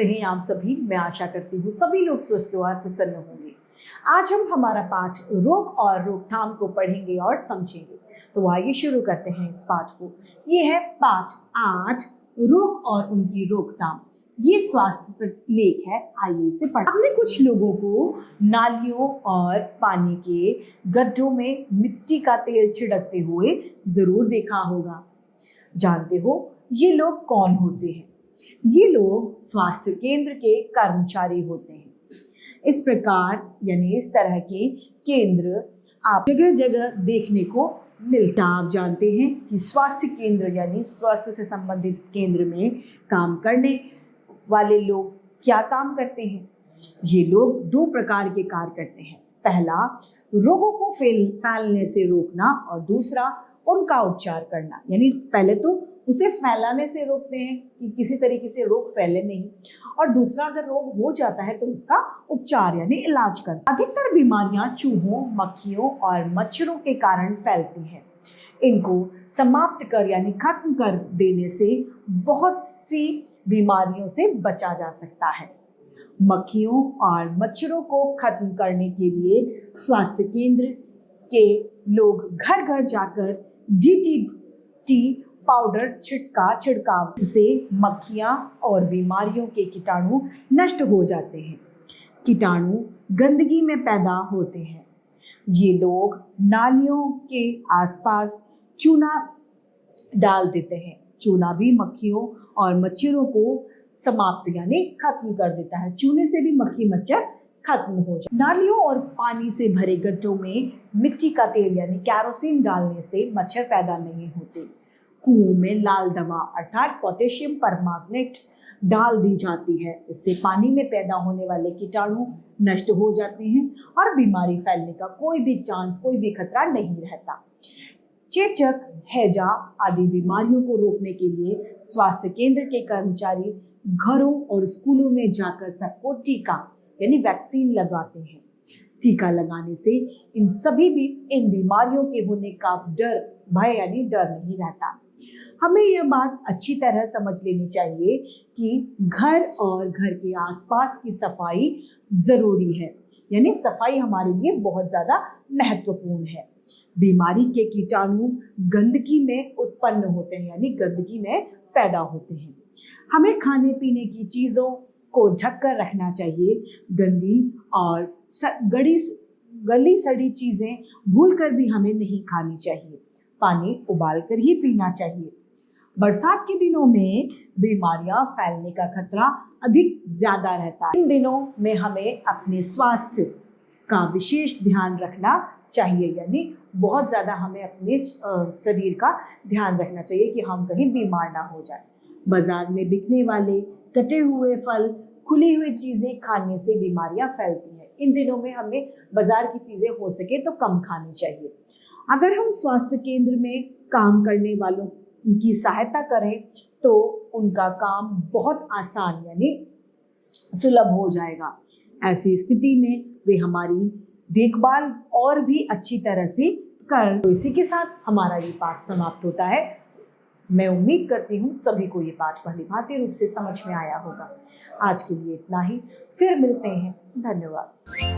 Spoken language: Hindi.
हैं आप सभी? मैं आशा करती हूँ सभी लोग स्वस्थ और प्रसन्न होंगे। आज हम हमारा पाठ रोग और रोकथाम को पढ़ेंगे और समझेंगे। तो आइए शुरू करते हैं इस पाठ को। ये है पाठ 8, रोग और उनकी रोकथाम। ये स्वास्थ्य पर लेख है, आइए इसे पढ़ें। हमने कुछ लोगों को नालियों और पानी के गड्ढों में मिट्टी का तेल छिड़कते हुए जरूर देखा होगा। जानते हो ये लोग कौन होते हैं? ये लोग स्वास्थ्य केंद्र के कर्मचारी होते हैं। इस प्रकार यानी इस तरह के केंद्र आप जगह जगह देखने को मिलता। आप जानते हैं कि स्वास्थ्य केंद्र यानी स्वास्थ्य से संबंधित केंद्र में काम करने वाले लोग क्या काम करते हैं? ये लोग 2 प्रकार के कार्य करते हैं। पहला, रोगों को फैलने से रोकना और दूसरा उनका उपचार करना। यानी पहले तो उसे फैलाने से रोकते हैं कि किसी तरीके से रोग फैले नहीं, और दूसरा अगर रोग हो जाता है तो उसका उपचार यानी इलाज करना। अधिकतर बीमारियां चूहों, मक्खियों और मच्छरों के कारण फैलती हैं। इनको समाप्त कर यानी खत्म कर देने से बहुत सी बीमारियों से बचा जा सकता है। मक्खियों और मच्छरों को खत्म करने के लिए स्वास्थ्य केंद्र के लोग घर घर जाकर DDT पाउडर छिड़काव से मक्खियां और बीमारियों के कीटाणु नष्ट हो जाते हैं। कीटाणु गंदगी में पैदा होते हैं। ये लोग नालियों के आसपास चूना डाल देते हैं। चूना भी मक्खियों और मच्छरों को समाप्त यानी खत्म कर देता है। चूने से भी मक्खी मच्छर खत्म हो जाए। नालियों और पानी से भरे गड्ढों में मिट्टी का तेल यानी कैरोसिन डालने से मच्छर पैदा नहीं होते। कुओं में लाल दवा अर्थात पोटेशियम परमैंगनेट डाल दी जाती है। इससे पानी में पैदा होने वाले कीटाणु नष्ट हो जाते हैं और बीमारी फैलने का कोई भी चांस, कोई भी खतरा नहीं रहता। चेचक, हैजा आदि बीमारियों को रोकने के लिए स्वास्थ्य केंद्र के कर्मचारी घरों और स्कूलों में जाकर सबको टीका यानी वैक्सीन लगाते हैं। टीका लगाने से इन बीमारियों के होने का भय यानी डर नहीं रहता। हमें यह बात अच्छी तरह समझ लेनी चाहिए कि घर और घर के आसपास की सफाई जरूरी है। यानी सफाई हमारे लिए बहुत ज्यादा महत्वपूर्ण है। बीमारी के कीटाणु गंदगी में उत्पन्न होते हैं यानी गंदगी में पैदा होते हैं। हमें खाने पीने की चीजों को ढककर रखना चाहिए। गंदी और गली सड़ी चीजें भूलकर भी हमें नहीं खानी चाहिए। पानी उबालकर ही पीना चाहिए। बरसात के दिनों में बीमारियां फैलने का खतरा अधिक ज्यादा रहता है। इन दिनों में हमें अपने स्वास्थ्य का विशेष ध्यान रखना चाहिए। यानी बहुत ज्यादा हमें अपने शरीर का ध्यान रखना चाहिए कि हम कहीं बीमार ना हो जाए। बाजार में बिकने वाले कटे हुए फल, खुली हुई चीजें खाने से बीमारियां फैलती हैं। इन दिनों में हमें बाजार की चीजें हो सके तो कम खानी चाहिए। अगर हम स्वास्थ्य केंद्र में काम करने वालों की सहायता करें तो उनका काम बहुत आसान यानी सुलभ हो जाएगा। ऐसी स्थिति में वे हमारी देखभाल और भी अच्छी तरह से कर। तो इसी के साथ हमारा ये पाठ समाप्त होता है। मैं उम्मीद करती हूँ सभी को ये पाठ भली-भांति रूप से समझ में आया होगा। आज के लिए इतना ही, फिर मिलते हैं। धन्यवाद।